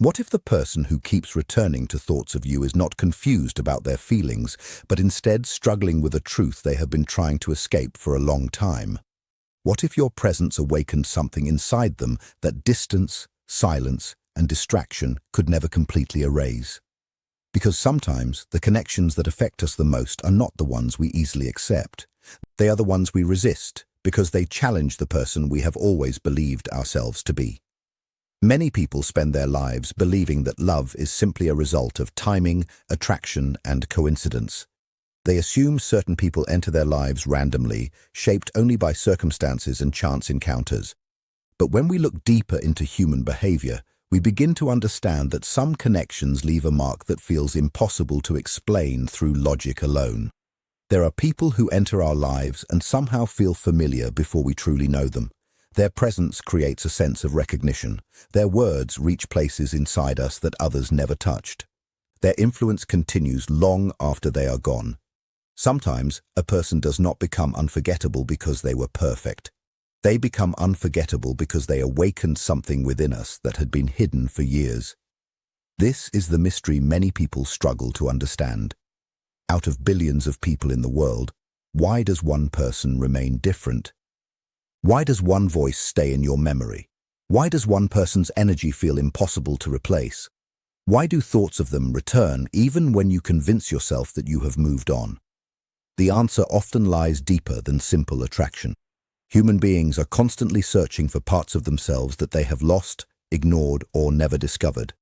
What if the person who keeps returning to thoughts of you is not confused about their feelings, but instead struggling with a truth they have been trying to escape for a long time? What if your presence awakened something inside them that distance, silence, and distraction could never completely erase? Because sometimes the connections that affect us the most are not the ones we easily accept. They are the ones we resist, because they challenge the person we have always believed ourselves to be. Many people spend their lives believing that love is simply a result of timing, attraction, and coincidence. They assume certain people enter their lives randomly, shaped only by circumstances and chance encounters. But when we look deeper into human behavior, we begin to understand that some connections leave a mark that feels impossible to explain through logic alone. There are people who enter our lives and somehow feel familiar before we truly know them. Their presence creates a sense of recognition. Their words reach places inside us that others never touched. Their influence continues long after they are gone. Sometimes, a person does not become unforgettable because they were perfect. They become unforgettable because they awakened something within us that had been hidden for years. This is the mystery many people struggle to understand. Out of billions of people in the world, why does one person remain different? Why does one voice stay in your memory? Why does one person's energy feel impossible to replace? Why do thoughts of them return even when you convince yourself that you have moved on? The answer often lies deeper than simple attraction. Human beings are constantly searching for parts of themselves that they have lost, ignored, or never discovered.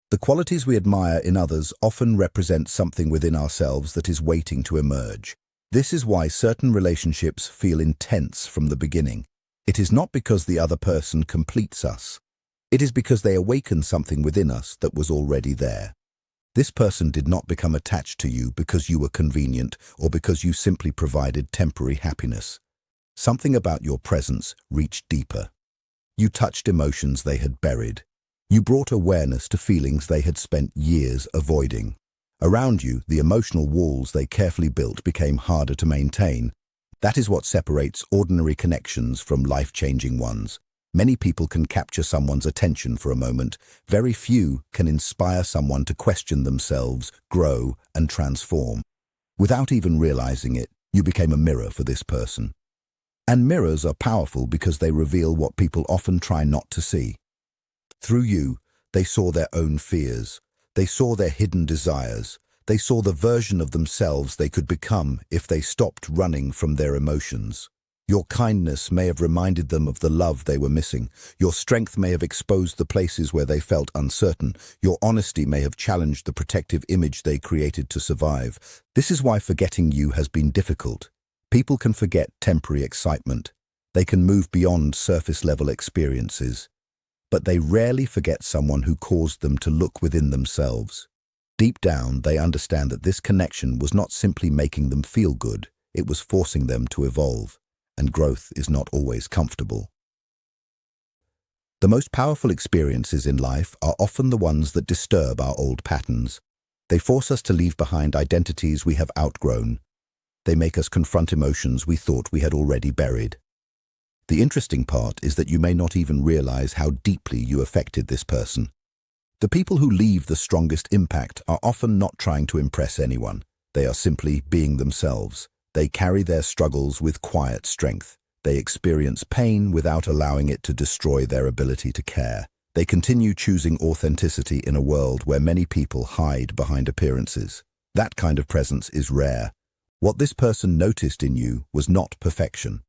The qualities we admire in others often represent something within ourselves that is waiting to emerge. This is why certain relationships feel intense from the beginning. It is not because the other person completes us. It is because they awaken something within us that was already there. This person did not become attached to you because you were convenient or because you simply provided temporary happiness. Something about your presence reached deeper. You touched emotions they had buried. You brought awareness to feelings they had spent years avoiding. Around you, the emotional walls they carefully built became harder to maintain. That is what separates ordinary connections from life-changing ones. Many people can capture someone's attention for a moment. Very few can inspire someone to question themselves, grow, and transform. Without even realizing it, you became a mirror for this person. And mirrors are powerful because they reveal what people often try not to see. Through you, they saw their own fears. They saw their hidden desires. They saw the version of themselves they could become if they stopped running from their emotions. Your kindness may have reminded them of the love they were missing. Your strength may have exposed the places where they felt uncertain. Your honesty may have challenged the protective image they created to survive. This is why forgetting you has been difficult. People can forget temporary excitement. They can move beyond surface-level experiences. But they rarely forget someone who caused them to look within themselves. Deep down, they understand that this connection was not simply making them feel good, it was forcing them to evolve, and growth is not always comfortable. The most powerful experiences in life are often the ones that disturb our old patterns. They force us to leave behind identities we have outgrown. They make us confront emotions we thought we had already buried. The interesting part is that you may not even realize how deeply you affected this person. The people who leave the strongest impact are often not trying to impress anyone. They are simply being themselves. They carry their struggles with quiet strength. They experience pain without allowing it to destroy their ability to care. They continue choosing authenticity in a world where many people hide behind appearances. That kind of presence is rare. What this person noticed in you was not perfection.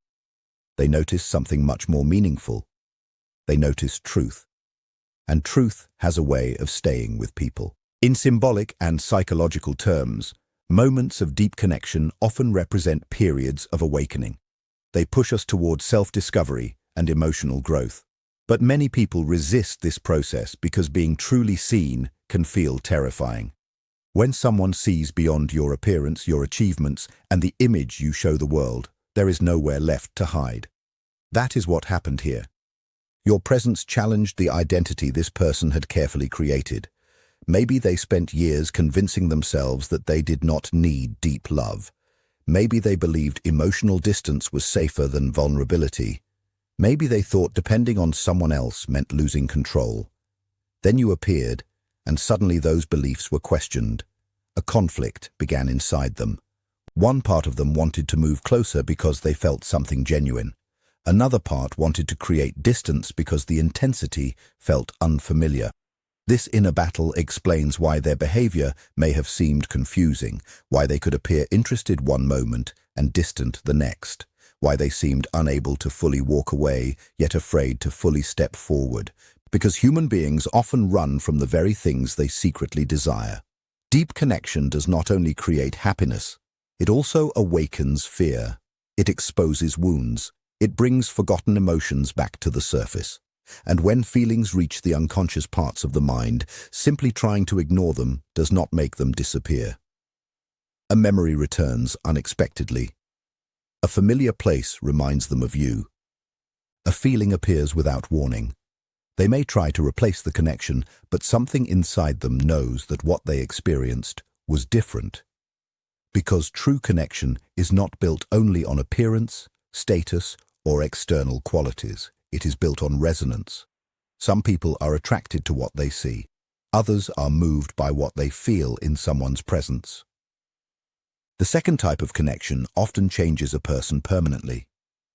They noticed something much more meaningful. They noticed truth. And truth has a way of staying with people. In symbolic and psychological terms, moments of deep connection often represent periods of awakening. They push us towards self-discovery and emotional growth. But many people resist this process because being truly seen can feel terrifying. When someone sees beyond your appearance, your achievements, and the image you show the world, there is nowhere left to hide. That is what happened here. Your presence challenged the identity this person had carefully created. Maybe they spent years convincing themselves that they did not need deep love. Maybe they believed emotional distance was safer than vulnerability. Maybe they thought depending on someone else meant losing control. Then you appeared, and suddenly those beliefs were questioned. A conflict began inside them. One part of them wanted to move closer because they felt something genuine. Another part wanted to create distance because the intensity felt unfamiliar. This inner battle explains why their behavior may have seemed confusing, why they could appear interested one moment and distant the next, why they seemed unable to fully walk away, yet afraid to fully step forward, because human beings often run from the very things they secretly desire. Deep connection does not only create happiness, it also awakens fear. It exposes wounds. It brings forgotten emotions back to the surface. And when feelings reach the unconscious parts of the mind, simply trying to ignore them does not make them disappear. A memory returns unexpectedly. A familiar place reminds them of you. A feeling appears without warning. They may try to replace the connection, but something inside them knows that what they experienced was different. Because true connection is not built only on appearance, status, or external qualities. It is built on resonance. Some people are attracted to what they see. Others are moved by what they feel in someone's presence. The second type of connection often changes a person permanently.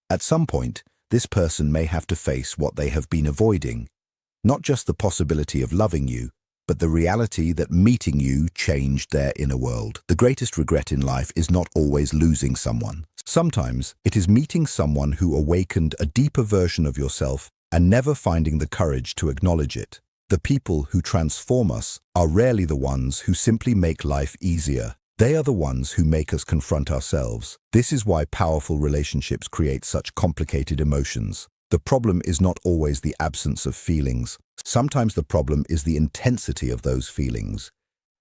At some point, this person may have to face what they have been avoiding, not just the possibility of loving you, but the reality that meeting you changed their inner world. The greatest regret in life is not always losing someone. Sometimes it is meeting someone who awakened a deeper version of yourself and never finding the courage to acknowledge it. The people who transform us are rarely the ones who simply make life easier. They are the ones who make us confront ourselves. This is why powerful relationships create such complicated emotions. The problem is not always the absence of feelings. Sometimes the problem is the intensity of those feelings.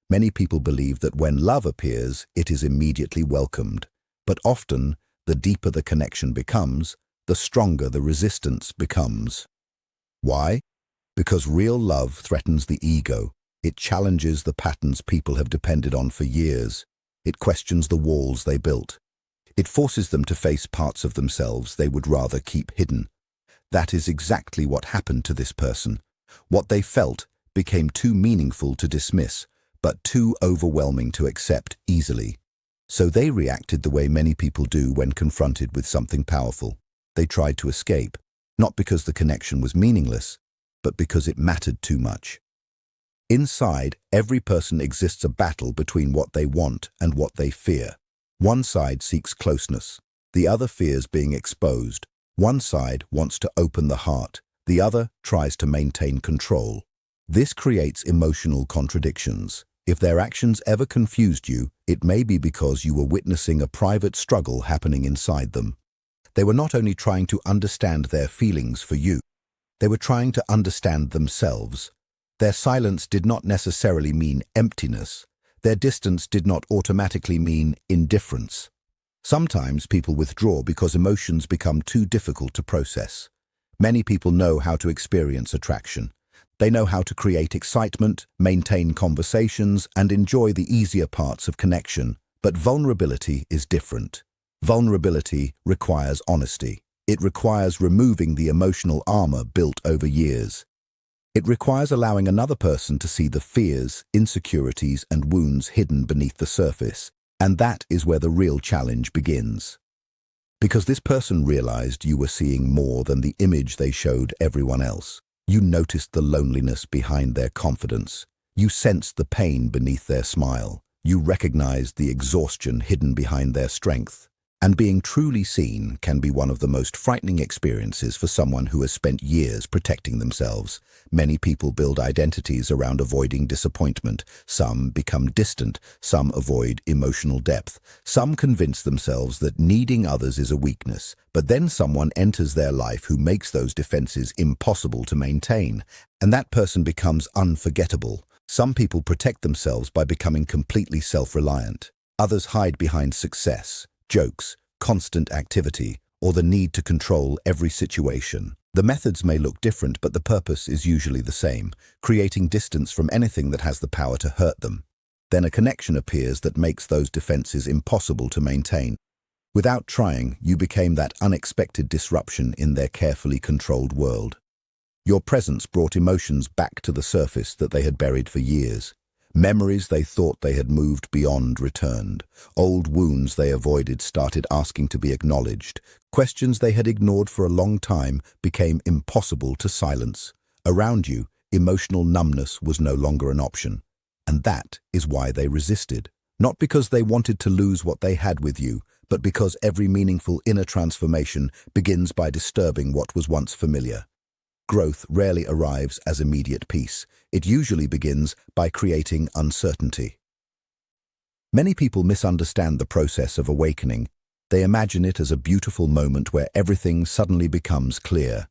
Many people believe that when love appears, it is immediately welcomed. But often, the deeper the connection becomes, the stronger the resistance becomes. Why? Because real love threatens the ego. It challenges the patterns people have depended on for years. It questions the walls they built. It forces them to face parts of themselves they would rather keep hidden. That is exactly what happened to this person. What they felt became too meaningful to dismiss, but too overwhelming to accept easily. So they reacted the way many people do when confronted with something powerful. They tried to escape, not because the connection was meaningless, but because it mattered too much. Inside, every person exists a battle between what they want and what they fear. One side seeks closeness, the other fears being exposed. One side wants to open the heart, the other tries to maintain control. This creates emotional contradictions. If their actions ever confused you, it may be because you were witnessing a private struggle happening inside them. They were not only trying to understand their feelings for you, they were trying to understand themselves. Their silence did not necessarily mean emptiness. Their distance did not automatically mean indifference. Sometimes people withdraw because emotions become too difficult to process. Many people know how to experience attraction. They know how to create excitement, maintain conversations, and enjoy the easier parts of connection. But vulnerability is different. Vulnerability requires honesty. It requires removing the emotional armor built over years. It requires allowing another person to see the fears, insecurities, and wounds hidden beneath the surface. And that is where the real challenge begins. Because this person realized you were seeing more than the image they showed everyone else. You noticed the loneliness behind their confidence. You sensed the pain beneath their smile. You recognized the exhaustion hidden behind their strength. And being truly seen can be one of the most frightening experiences for someone who has spent years protecting themselves. Many people build identities around avoiding disappointment. Some become distant. Some avoid emotional depth. Some convince themselves that needing others is a weakness. But then someone enters their life who makes those defenses impossible to maintain. And that person becomes unforgettable. Some people protect themselves by becoming completely self-reliant. Others hide behind success, jokes, constant activity, or the need to control every situation. The methods may look different, but the purpose is usually the same, creating distance from anything that has the power to hurt them. Then a connection appears that makes those defenses impossible to maintain. Without trying, you became that unexpected disruption in their carefully controlled world. Your presence brought emotions back to the surface that they had buried for years. Memories they thought they had moved beyond returned. Old wounds they avoided started asking to be acknowledged. Questions they had ignored for a long time became impossible to silence. Around you, emotional numbness was no longer an option. And that is why they resisted. Not because they wanted to lose what they had with you, but because every meaningful inner transformation begins by disturbing what was once familiar. Growth rarely arrives as immediate peace. It usually begins by creating uncertainty. Many people misunderstand the process of awakening. They imagine it as a beautiful moment where everything suddenly becomes clear.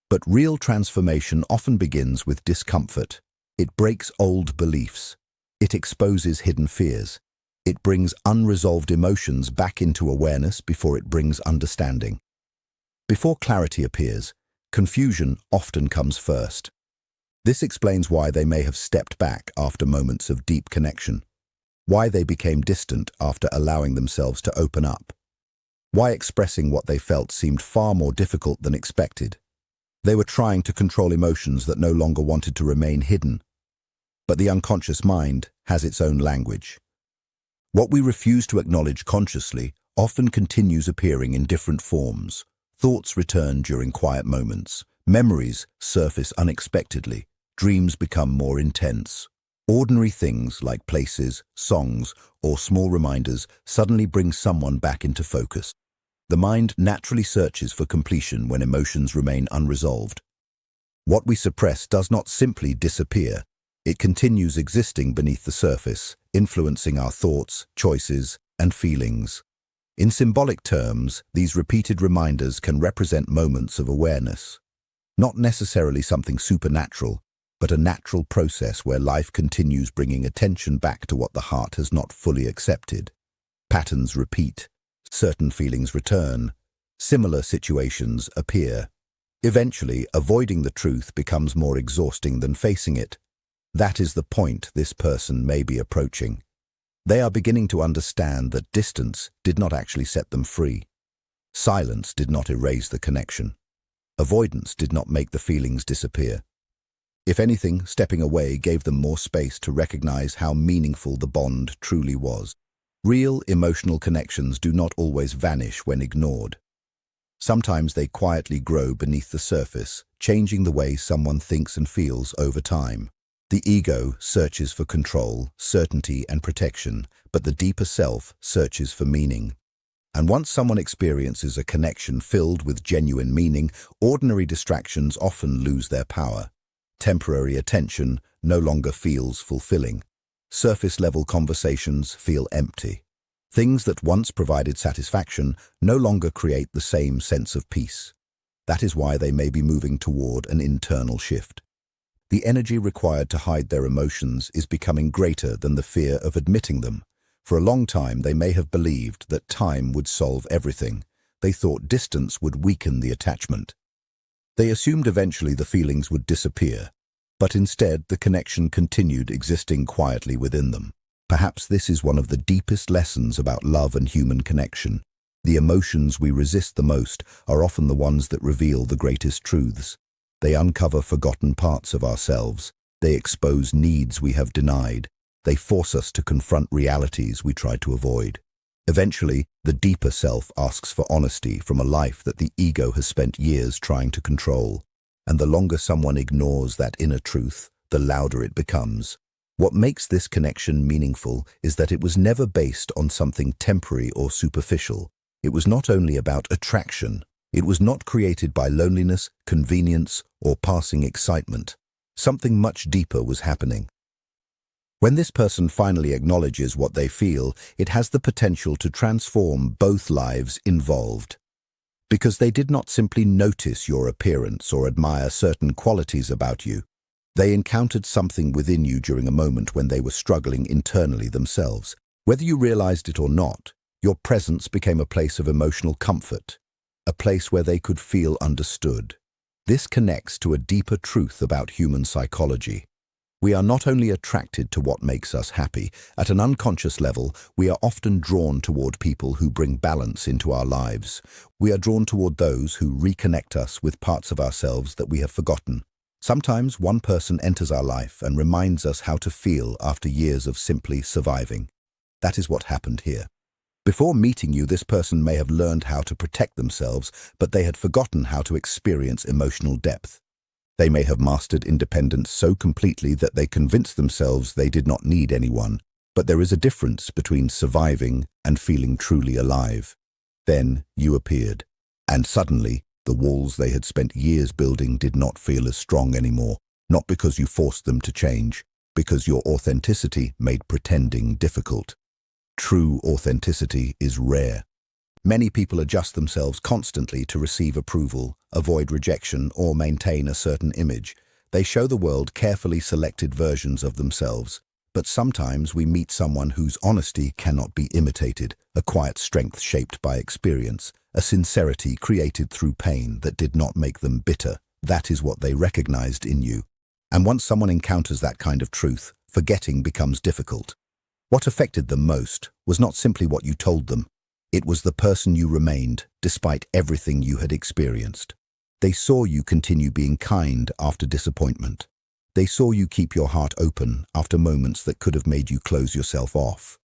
But real transformation often begins with discomfort. It breaks old beliefs. It exposes hidden fears. It brings unresolved emotions back into awareness before it brings understanding. Before clarity appears, confusion often comes first. This explains why they may have stepped back after moments of deep connection, why they became distant after allowing themselves to open up, why expressing what they felt seemed far more difficult than expected. They were trying to control emotions that no longer wanted to remain hidden. But the unconscious mind has its own language. What we refuse to acknowledge consciously often continues appearing in different forms. Thoughts return during quiet moments. Memories surface unexpectedly. Dreams become more intense. Ordinary things like places, songs, or small reminders suddenly bring someone back into focus. The mind naturally searches for completion when emotions remain unresolved. What we suppress does not simply disappear. It continues existing beneath the surface, influencing our thoughts, choices, and feelings. In symbolic terms, these repeated reminders can represent moments of awareness. Not necessarily something supernatural, but a natural process where life continues bringing attention back to what the heart has not fully accepted. Patterns repeat. Certain feelings return. Similar situations appear. Eventually, avoiding the truth becomes more exhausting than facing it. That is the point this person may be approaching. They are beginning to understand that distance did not actually set them free. Silence did not erase the connection. Avoidance did not make the feelings disappear. If anything, stepping away gave them more space to recognize how meaningful the bond truly was. Real emotional connections do not always vanish when ignored. Sometimes they quietly grow beneath the surface, changing the way someone thinks and feels over time. The ego searches for control, certainty, and protection, but the deeper self searches for meaning. And once someone experiences a connection filled with genuine meaning, ordinary distractions often lose their power. Temporary attention no longer feels fulfilling. Surface-level conversations feel empty. Things that once provided satisfaction no longer create the same sense of peace. That is why they may be moving toward an internal shift. The energy required to hide their emotions is becoming greater than the fear of admitting them. For a long time, they may have believed that time would solve everything. They thought distance would weaken the attachment. They assumed eventually the feelings would disappear, but instead the connection continued existing quietly within them. Perhaps this is one of the deepest lessons about love and human connection. The emotions we resist the most are often the ones that reveal the greatest truths. They uncover forgotten parts of ourselves. They expose needs we have denied. They force us to confront realities we tried to avoid. Eventually, the deeper self asks for honesty from a life that the ego has spent years trying to control. And the longer someone ignores that inner truth, the louder it becomes. What makes this connection meaningful is that it was never based on something temporary or superficial. It was not only about attraction. It was not created by loneliness, convenience, or passing excitement. Something much deeper was happening. When this person finally acknowledges what they feel, it has the potential to transform both lives involved. Because they did not simply notice your appearance or admire certain qualities about you. They encountered something within you during a moment when they were struggling internally themselves. Whether you realized it or not, your presence became a place of emotional comfort. A place where they could feel understood. This connects to a deeper truth about human psychology. We are not only attracted to what makes us happy, at an unconscious level, we are often drawn toward people who bring balance into our lives. We are drawn toward those who reconnect us with parts of ourselves that we have forgotten. Sometimes one person enters our life and reminds us how to feel after years of simply surviving. That is what happened here. Before meeting you, this person may have learned how to protect themselves, but they had forgotten how to experience emotional depth. They may have mastered independence so completely that they convinced themselves they did not need anyone. But there is a difference between surviving and feeling truly alive. Then you appeared, and suddenly the walls they had spent years building did not feel as strong anymore, not because you forced them to change, because your authenticity made pretending difficult. True authenticity is rare. Many people adjust themselves constantly to receive approval, avoid rejection, or maintain a certain image. They show the world carefully selected versions of themselves. But sometimes we meet someone whose honesty cannot be imitated, a quiet strength shaped by experience, a sincerity created through pain that did not make them bitter. That is what they recognized in you. And once someone encounters that kind of truth, forgetting becomes difficult. What affected them most was not simply what you told them. It was the person you remained, despite everything you had experienced. They saw you continue being kind after disappointment. They saw you keep your heart open after moments that could have made you close yourself off.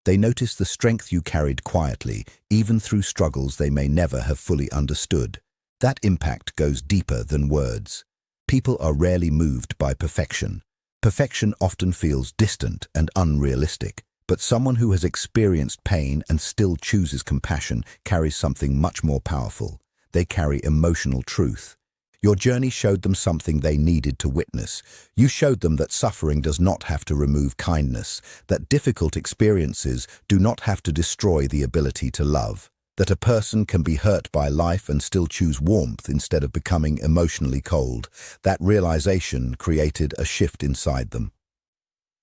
They noticed the strength you carried quietly, even through struggles they may never have fully understood. That impact goes deeper than words. People are rarely moved by perfection. Perfection often feels distant and unrealistic, but someone who has experienced pain and still chooses compassion carries something much more powerful. They carry emotional truth. Your journey showed them something they needed to witness. You showed them that suffering does not have to remove kindness, that difficult experiences do not have to destroy the ability to love, that a person can be hurt by life and still choose warmth instead of becoming emotionally cold. That realization created a shift inside them.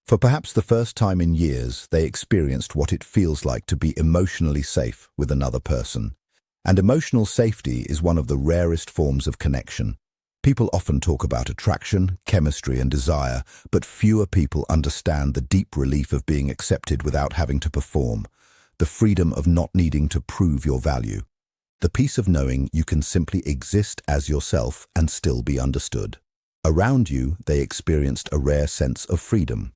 For perhaps the first time in years, they experienced what it feels like to be emotionally safe with another person. And emotional safety is one of the rarest forms of connection. People often talk about attraction, chemistry, and desire, but fewer people understand the deep relief of being accepted without having to perform, the freedom of not needing to prove your value, the peace of knowing you can simply exist as yourself and still be understood. Around you, they experienced a rare sense of freedom.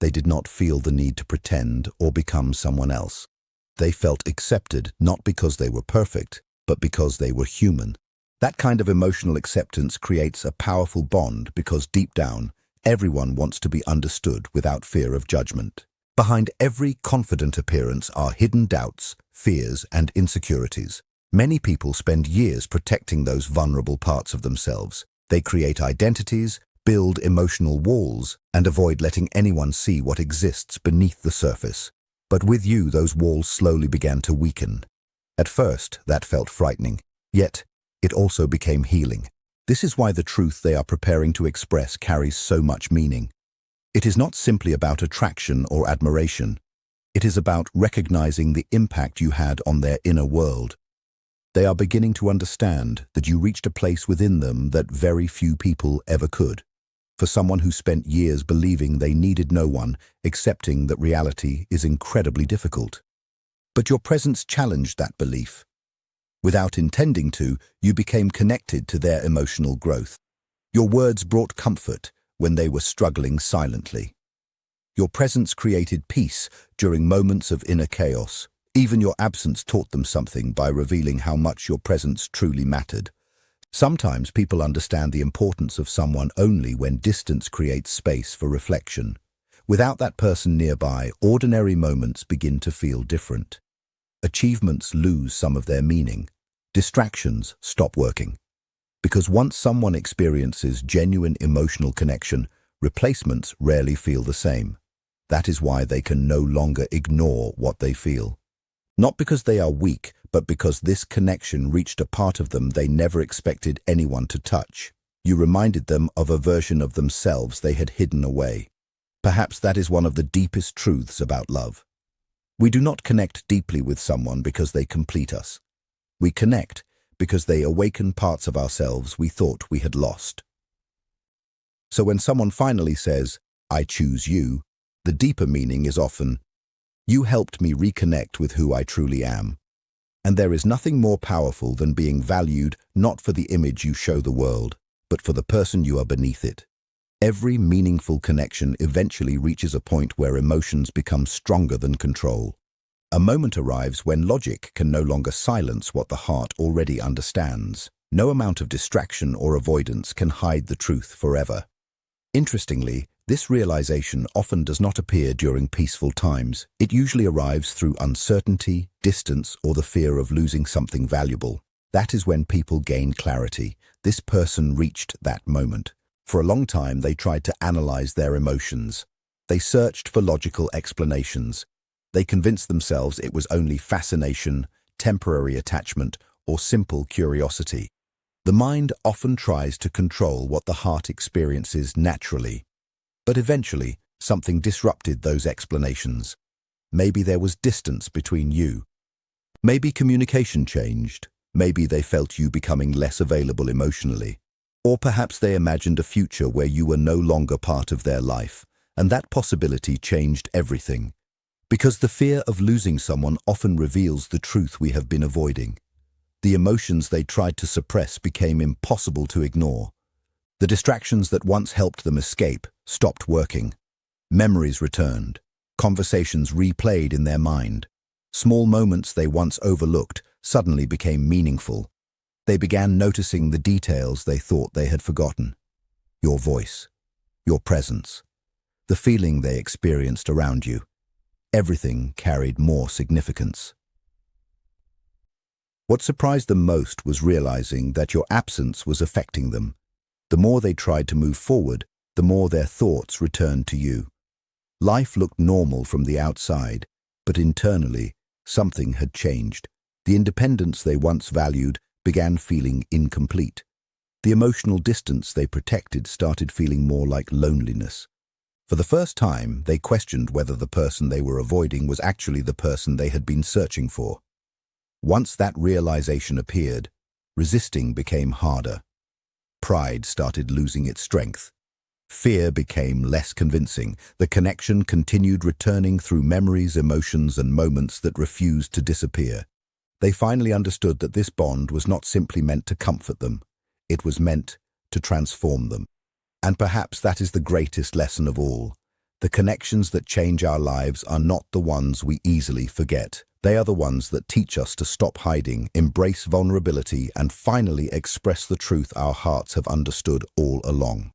They did not feel the need to pretend or become someone else. They felt accepted not because they were perfect, but because they were human. That kind of emotional acceptance creates a powerful bond because deep down, everyone wants to be understood without fear of judgment. Behind every confident appearance are hidden doubts, fears, and insecurities. Many people spend years protecting those vulnerable parts of themselves. They create identities, build emotional walls, and avoid letting anyone see what exists beneath the surface. But with you, those walls slowly began to weaken. At first, that felt frightening, yet it also became healing. This is why the truth they are preparing to express carries so much meaning. It is not simply about attraction or admiration. It is about recognizing the impact you had on their inner world. They are beginning to understand that you reached a place within them that very few people ever could. For someone who spent years believing they needed no one, accepting that reality is incredibly difficult. But your presence challenged that belief. Without intending to, you became connected to their emotional growth. Your words brought comfort when they were struggling silently. Your presence created peace during moments of inner chaos. Even your absence taught them something by revealing how much your presence truly mattered. Sometimes people understand the importance of someone only when distance creates space for reflection. Without that person nearby, ordinary moments begin to feel different. Achievements lose some of their meaning. Distractions stop working. Because once someone experiences genuine emotional connection, replacements rarely feel the same. That is why they can no longer ignore what they feel. Not because they are weak, but because this connection reached a part of them they never expected anyone to touch. You reminded them of a version of themselves they had hidden away. Perhaps that is one of the deepest truths about love. We do not connect deeply with someone because they complete us. We connect because they awaken parts of ourselves we thought we had lost. So when someone finally says, "I choose you," the deeper meaning is often, "You helped me reconnect with who I truly am." And there is nothing more powerful than being valued not for the image you show the world, but for the person you are beneath it. Every meaningful connection eventually reaches a point where emotions become stronger than control. A moment arrives when logic can no longer silence what the heart already understands. No amount of distraction or avoidance can hide the truth forever. Interestingly, this realization often does not appear during peaceful times. It usually arrives through uncertainty, distance, or the fear of losing something valuable. That is when people gain clarity. This person reached that moment. For a long time, they tried to analyze their emotions. They searched for logical explanations. They convinced themselves it was only fascination, temporary attachment, or simple curiosity. The mind often tries to control what the heart experiences naturally. But eventually, something disrupted those explanations. Maybe there was distance between you. Maybe communication changed. Maybe they felt you becoming less available emotionally. Or perhaps they imagined a future where you were no longer part of their life, and that possibility changed everything. Because the fear of losing someone often reveals the truth we have been avoiding. The emotions they tried to suppress became impossible to ignore. The distractions that once helped them escape stopped working. Memories returned. Conversations replayed in their mind. Small moments they once overlooked suddenly became meaningful. They began noticing the details they thought they had forgotten. Your voice, your presence, the feeling they experienced around you. Everything carried more significance. What surprised them most was realizing that your absence was affecting them. The more they tried to move forward, the more their thoughts returned to you. Life looked normal from the outside, but internally, something had changed. The independence they once valued began feeling incomplete. The emotional distance they protected started feeling more like loneliness. For the first time, they questioned whether the person they were avoiding was actually the person they had been searching for. Once that realization appeared, resisting became harder. Pride started losing its strength. Fear became less convincing. The connection continued returning through memories, emotions, and moments that refused to disappear. They finally understood that this bond was not simply meant to comfort them. It was meant to transform them. And perhaps that is the greatest lesson of all. The connections that change our lives are not the ones we easily forget. They are the ones that teach us to stop hiding, embrace vulnerability, and finally express the truth our hearts have understood all along.